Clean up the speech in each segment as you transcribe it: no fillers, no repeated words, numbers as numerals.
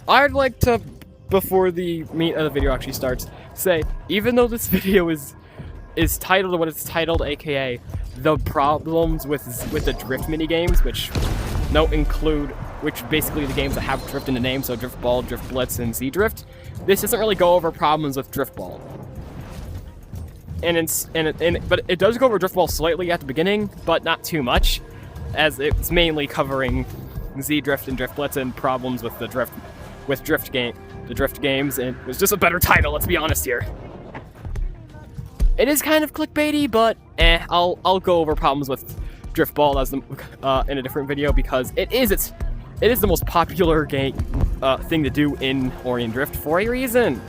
I'd like to, before the meat of the video actually starts, say, even though this video is titled what it's titled, aka the problems with the drift minigames, which basically the games that have drift in the name, so Drift Ball, Drift Blitz, and Z Drift. This doesn't really go over problems with Drift Ball. But it does go over Drift Ball slightly at the beginning, but not too much, as it's mainly covering Z Drift and Drift Blitz and problems with the drift games, and it was just a better title, let's be honest here. It is kind of clickbaity, but I'll go over problems with Drift Ball as in a different video, because it is the most popular game thing to do in Orion Drift for a reason.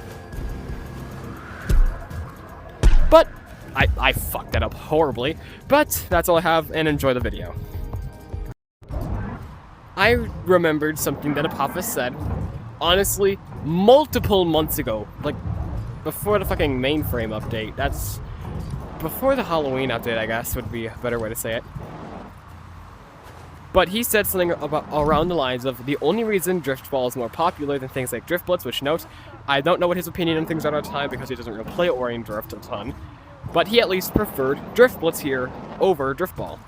But I fucked that up horribly. But that's all I have, and enjoy the video. I remembered something that Apophis said, honestly, multiple months ago, like before the fucking mainframe update. That's before the Halloween update, I guess, would be a better way to say it. But he said something around the lines of the only reason Drift Ball is more popular than things like Drift Blitz, which note, I don't know what his opinion on things are at the time because he doesn't really play Orion Drift a ton, but he at least preferred Drift Blitz here over Drift Ball.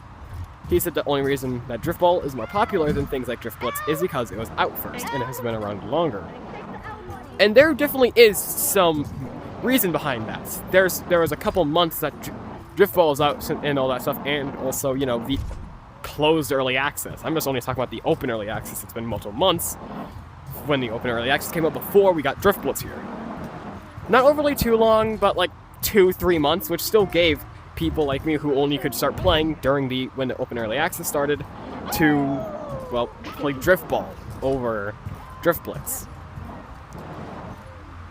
He said the only reason that Drift Ball is more popular than things like Drift Blitz is because it was out first and it has been around longer. And there definitely is some reason behind that. There was a couple months that Drift Ball is out and all that stuff, and also, you know, the closed early access. I'm just only talking about the open early access. It's been multiple months when the open early access came out before we got Drift Blitz here. Not overly too long, but like 2-3 months, which still gave people like me who only could start playing when the open early access started to, well, play Drift Ball over Drift Blitz.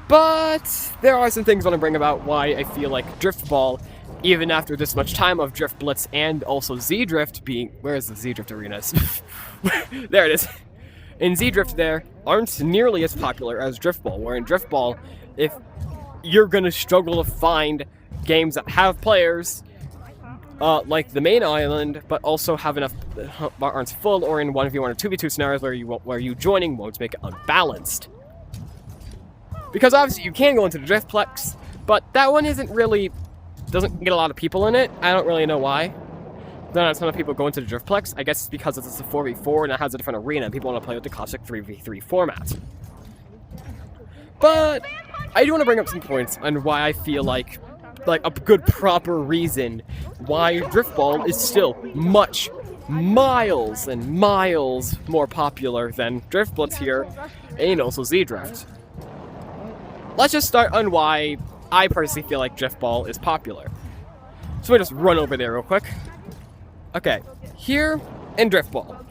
But there are some things I want to bring about why I feel like Drift Ball, even after this much time of Drift Blitz and also Z Drift being... Where is the Z Drift arenas? There it is. In Z Drift there, aren't nearly as popular as Drift Ball, where in Drift Ball, if you're gonna struggle to find games that have players, like the main island, but also have enough aren't full, or in 1v1 or 2v2 scenarios where you joining won't make it unbalanced. Because obviously you can go into the Driftplex, but that one doesn't get a lot of people in it. I don't really know why. Not a ton of people go into the Driftplex. I guess it's because it's a 4v4 and it has a different arena and people want to play with the classic 3v3 format. But I do want to bring up some points on why I feel like a good proper reason why Drift Ball is still miles and miles more popular than Drift Blitz here, and also Z Drift. Let's just start on why I personally feel like Drift Ball is popular. So we just run over there real quick. Okay, here in Drift Ball,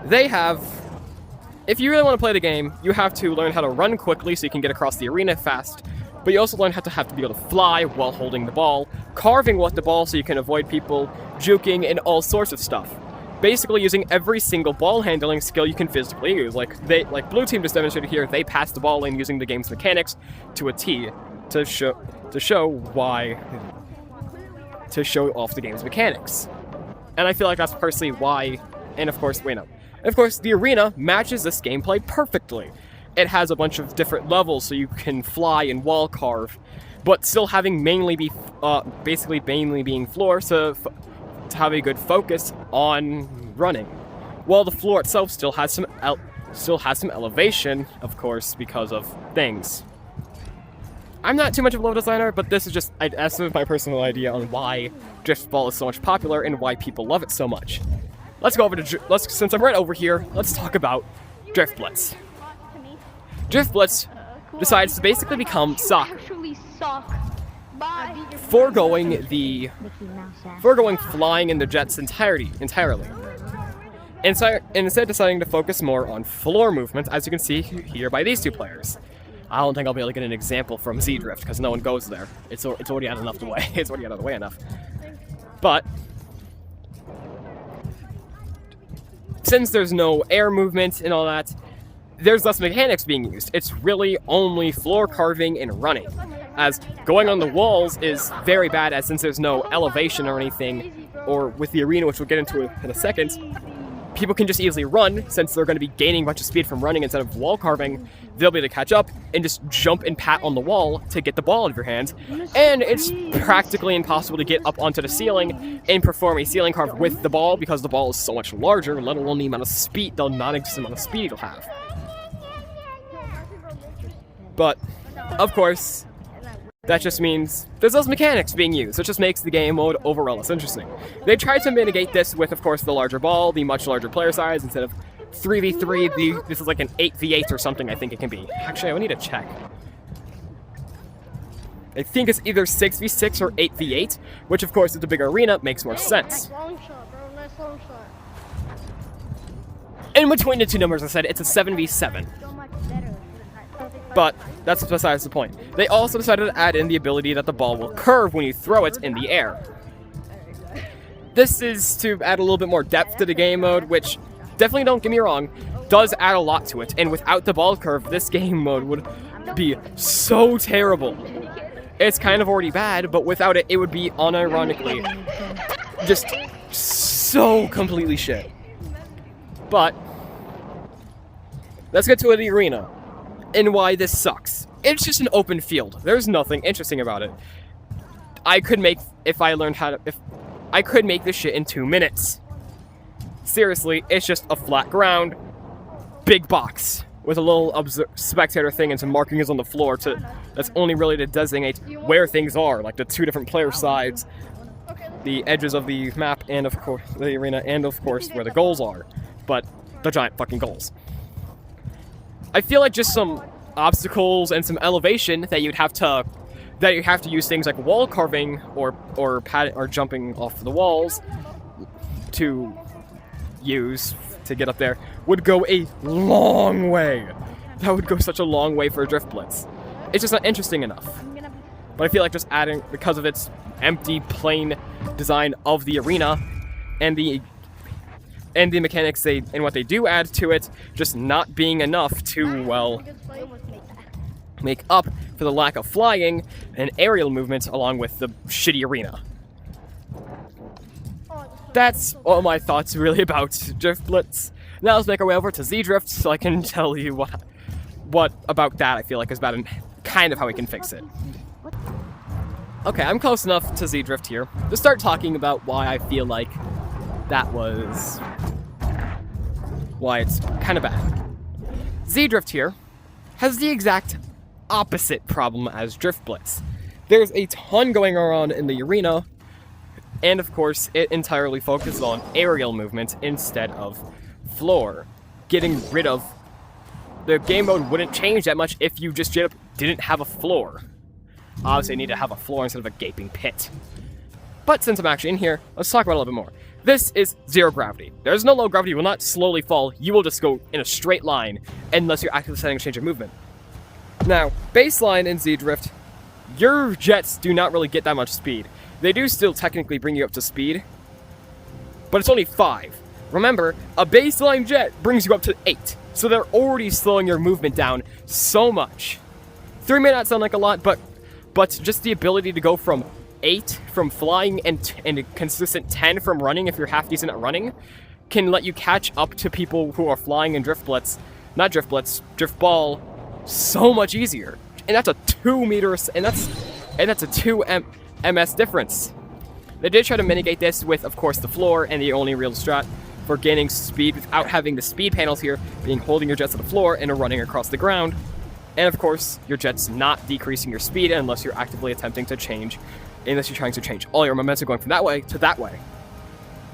they have... If you really want to play the game, you have to learn how to run quickly so you can get across the arena fast, but you also learn how to be able to fly while holding the ball, carving with the ball so you can avoid people, juking, and all sorts of stuff. Basically using every single ball handling skill you can physically use. Like Blue Team just demonstrated here, they pass the ball in using the game's mechanics to a T to show off the game's mechanics. And I feel like that's personally why, and of course, the arena matches this gameplay perfectly. It has a bunch of different levels so you can fly and wall carve, but still having mainly being floor to have a good focus on running. While the floor itself still has some elevation, of course, because of things. I'm not too much of a level designer, but this is just my personal idea on why Drift Ball is so much popular and why people love it so much. Let's go over to since I'm right over here, let's talk about Drift Blitz. Drift Blitz decides to basically become soccer, foregoing flying in the jets entirely. Instead deciding to focus more on floor movement, as you can see here by these two players. I don't think I'll be able to get an example from Z Drift because no one goes there. It's already out enough the way. It's already out of the way enough. But since there's no air movement and all that, there's less mechanics being used. It's really only floor carving and running, as going on the walls is very bad, as since there's no elevation or anything, or with the arena, which we'll get into in a second, people can just easily run, since they're going to be gaining a bunch of speed from running instead of wall carving. They'll be able to catch up and just jump and pat on the wall to get the ball out of your hands. And it's practically impossible to get up onto the ceiling and perform a ceiling carve with the ball because the ball is so much larger, let alone the amount of speed, the non-existent amount of speed you'll have. But, of course, that just means there's those mechanics being used, which just makes the game mode overall less interesting. They tried to mitigate this with, of course, the larger ball, the much larger player size. Instead of 3v3, this is like an 8v8 or something, I think it can be. Actually, I need to check. I think it's either 6v6 or 8v8, which, of course, with the bigger arena, makes more sense. In between the two numbers, I said it's a 7v7. But that's besides the point. They also decided to add in the ability that the ball will curve when you throw it in the air. This is to add a little bit more depth to the game mode, which, definitely don't get me wrong, does add a lot to it. And without the ball curve, this game mode would be so terrible. It's kind of already bad, but without it, it would be unironically just so completely shit. But let's get to the arena and why this sucks. It's just an open field. There's nothing interesting about it. I could make this shit in 2 minutes. Seriously, it's just a flat ground, big box with a little spectator thing and some markings on the floor that's only really to designate where things are, like the 2 different player sides, the edges of the map, and of course the arena, and of course where the goals are. But the giant fucking goals. I feel like just some obstacles and some elevation that you have to use things like wall carving or jumping off the walls to use to get up there would go a long way. That would go such a long way for a drift blitz. It's just not interesting enough. But I feel like just adding, because of its empty, plain design of the arena and the mechanics and what they do add to it, just not being enough to, well, make up for the lack of flying and aerial movement along with the shitty arena. That's all my thoughts really about Drift Blitz. Now let's make our way over to Z-Drift so I can tell you what about that I feel like is bad and kind of how we can fix it. Okay, I'm close enough to Z-Drift here to start talking about why I feel like why it's kind of bad. Z-Drift here has the exact opposite problem as Drift Blitz. There's a ton going on in the arena, and of course it entirely focuses on aerial movement instead of floor. Getting rid of the game mode wouldn't change that much if you just didn't have a floor. Obviously you need to have a floor instead of a gaping pit. But since I'm actually in here, let's talk about it a little bit more. This is zero gravity. There's no low gravity. You will not slowly fall. You will just go in a straight line unless you're actively setting a change of movement. Now, baseline in Z-Drift, your jets do not really get that much speed. They do still technically bring you up to speed, but it's only 5. Remember, a baseline jet brings you up to 8, so they're already slowing your movement down so much. 3 may not sound like a lot, but just the ability to go from 8 from flying and a consistent 10 from running, if you're half decent at running, can let you catch up to people who are flying in Drift Ball so much easier. And that's a 2 meters, and that's a 2 ms difference. They did try to mitigate this with, of course, the floor, and the only real strat for gaining speed without having the speed panels here being holding your jets to the floor and running across the ground. And of course, your jet's not decreasing your speed unless you're actively attempting to change, unless you're trying to change all your momentum going from that way to that way.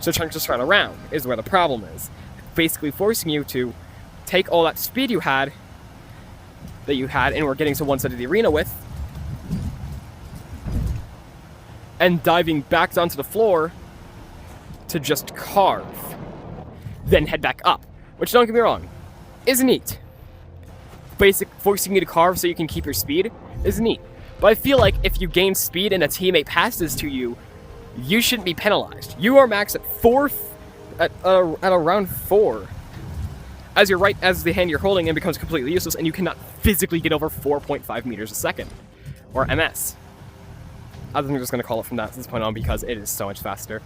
So trying to just run around is where the problem is. Basically forcing you to take all that speed you had, and we're getting to one side of the arena with, and diving back onto the floor to just carve. Then head back up. Which, don't get me wrong, is neat. Forcing you to carve so you can keep your speed is neat. But I feel like if you gain speed and a teammate passes to you, you shouldn't be penalized. You are maxed at around 4. As the hand you're holding in becomes completely useless, and you cannot physically get over 4.5 meters a second, or ms. I'm just going to call it from this point on because it is so much faster.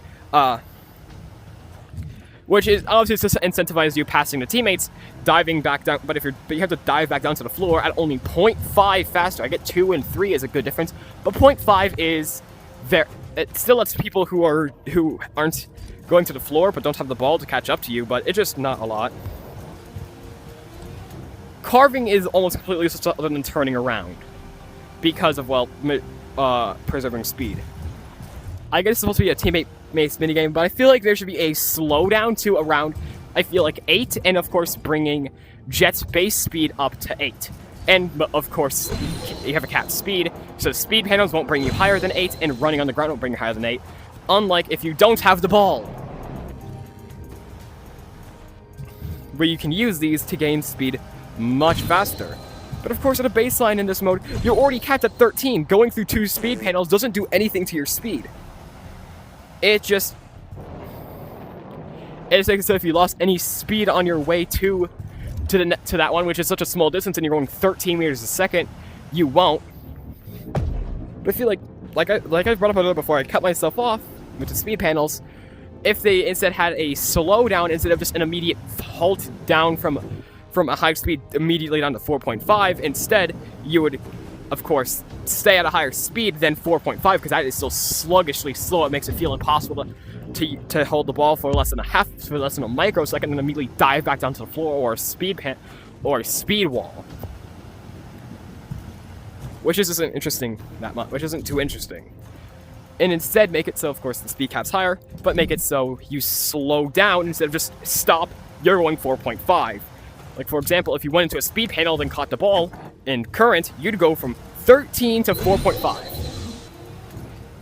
which is obviously to incentivize you passing the teammates, diving back down. But you have to dive back down to the floor at only 0.5 faster. I get 2 and 3 is a good difference, but 0.5 is there. It still lets people who aren't going to the floor but don't have the ball to catch up to you, but it's just not a lot. Carving is almost completely useless other than turning around because of, well, preserving speed. I guess it's supposed to be a teammate-based minigame, but I feel like there should be a slowdown to around, I feel like 8, and of course bringing Jet's base speed up to 8. And, of course, you have a capped speed, so speed panels won't bring you higher than 8, and running on the ground won't bring you higher than 8, unlike if you don't have the ball, where you can use these to gain speed much faster. But of course, at a baseline in this mode, you're already capped at 13. Going through 2 speed panels doesn't do anything to your speed. It's like so if you lost any speed on your way to that one, which is such a small distance, and you're going 13 meters a second, you won't. But I feel like I brought up a little before, I cut myself off with the speed panels. If they instead had a slowdown instead of just an immediate halt down from a high speed immediately down to 4.5, instead you would, of course, stay at a higher speed than 4.5, because that is still sluggishly slow. It makes it feel impossible to hold the ball for less than a microsecond, and immediately dive back down to the floor or a speed wall, which isn't too interesting. And instead make it so, of course, the speed cap's higher, but make it so you slow down instead of just stop. You're going 4.5. Like, for example, if you went into a speed panel then caught the ball in current, you'd go from 13 to 4.5.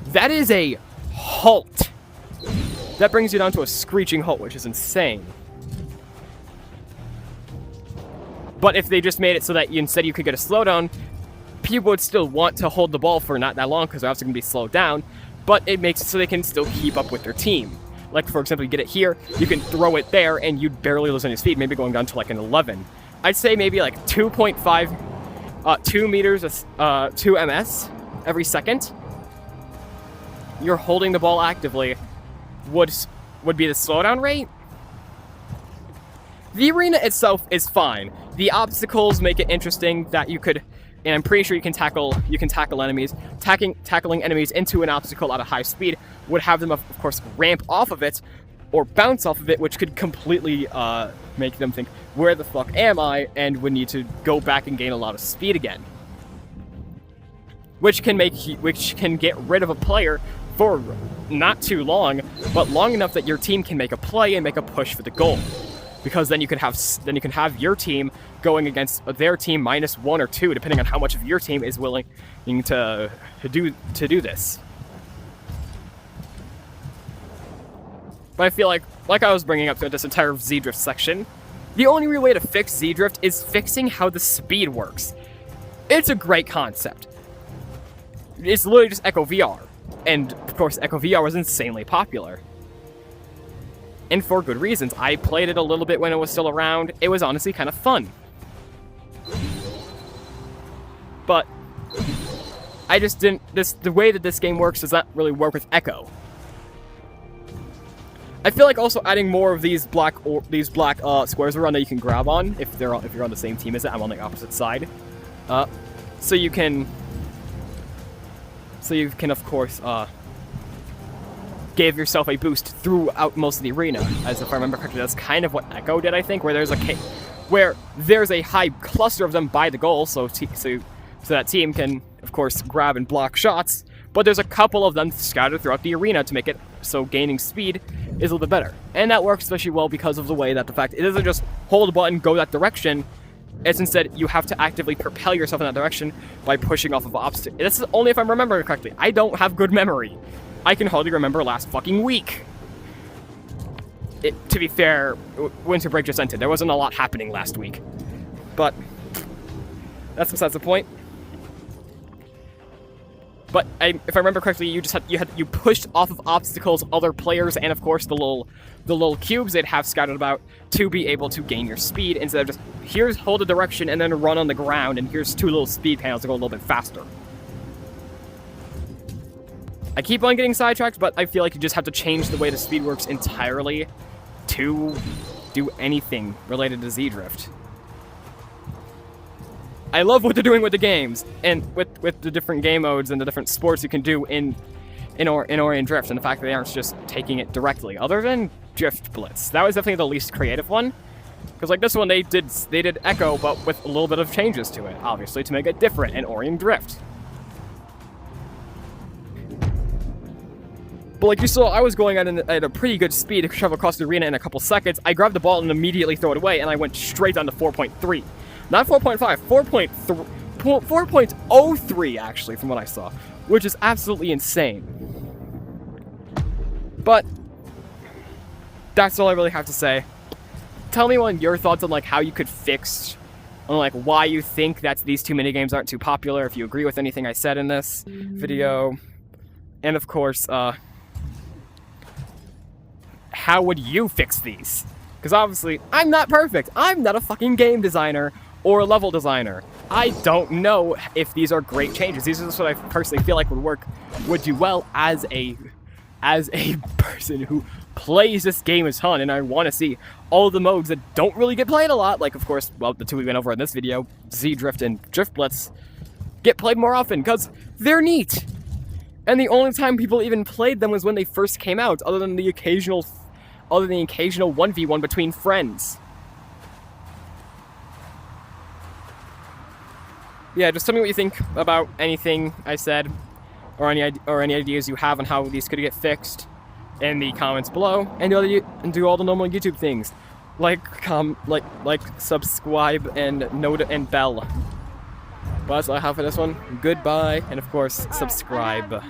That is a halt. That brings you down to a screeching halt, which is insane. But if they just made it so that instead you could get a slowdown, people would still want to hold the ball for not that long because they're obviously going to be slowed down, but it makes it so they can still keep up with their team. Like, for example, you get it here, you can throw it there, and you'd barely lose any speed, maybe going down to like an 11. I'd say maybe like 2.5, 2 meters, 2 ms every second. You're holding the ball actively would be the slowdown rate. The arena itself is fine. The obstacles make it interesting that you could, and I'm pretty sure you can tackle enemies. Tackling enemies into an obstacle at a high speed would have them, of course, ramp off of it or bounce off of it, which could completely make them think, where the fuck am I? And would need to go back and gain a lot of speed again. Which can get rid of a player for not too long, but long enough that your team can make a play and make a push for the goal. Because then you can have your team going against their team -1 or 2, depending on how much of your team is willing to do this. But I feel like I was bringing up throughout this entire Z-Drift section, the only real way to fix Z-Drift is fixing how the speed works. It's a great concept. It's literally just Echo VR. And, of course, Echo VR was insanely popular. And for good reasons. I played it a little bit when it was still around. It was honestly kind of fun. But I just didn't... the way that this game works does not really work with Echo. I feel like also adding more of these black squares around that you can grab on if you're on the same team as it. I'm on the opposite side. So you can of course give yourself a boost throughout most of the arena. As if I remember correctly, that's kind of what Echo did, I think, where there's a high cluster of them by the goal, so that team can, of course, grab and block shots, but there's a couple of them scattered throughout the arena to make it so gaining speed is a little bit better. And that works especially well because of the way that the fact it doesn't just hold a button, go that direction. It's instead you have to actively propel yourself in that direction by pushing off of obstacles. This is only if I'm remembering correctly. I don't have good memory. I can hardly remember last fucking week. To be fair, winter break just ended. There wasn't a lot happening last week. But that's besides the point. But if I remember correctly, you pushed off of obstacles, other players, and of course the little cubes they'd have scattered about to be able to gain your speed instead of just here's hold a direction and then run on the ground, and here's 2 little speed panels to go a little bit faster. I keep on getting sidetracked, but I feel like you just have to change the way the speed works entirely to do anything related to Z-Drift. I love what they're doing with the games, and with the different game modes and the different sports you can do in Orion Drift, and the fact that they aren't just taking it directly. Other than Drift Blitz, that was definitely the least creative one, because like this one they did Echo, but with a little bit of changes to it, obviously to make it different in Orion Drift. But like you saw, I was going at a pretty good speed to travel across the arena in a couple seconds. I grabbed the ball and immediately throw it away, and I went straight down to 4.3. Not 4.5, 4.03 actually, from what I saw, which is absolutely insane. But that's all I really have to say. Tell me your thoughts on like how you could fix, on like why you think that these two minigames aren't too popular, if you agree with anything I said in this video, and of course, how would you fix these? Because obviously, I'm not perfect. I'm not a fucking game designer or a level designer. I don't know if these are great changes. These are just what I personally feel like would do well as a person who plays this game a ton, and I want to see all the modes that don't really get played a lot, like of course, well, the two we went over in this video, Z-Drift and Drift Blitz, get played more often, because they're neat. And the only time people even played them was when they first came out, other than the occasional 1v1 between friends. Yeah, just tell me what you think about anything I said, or any ideas you have on how these could get fixed in the comments below, and do all the normal YouTube things, like subscribe and note and bell. But that's all I have for this one. Goodbye, and of course, subscribe.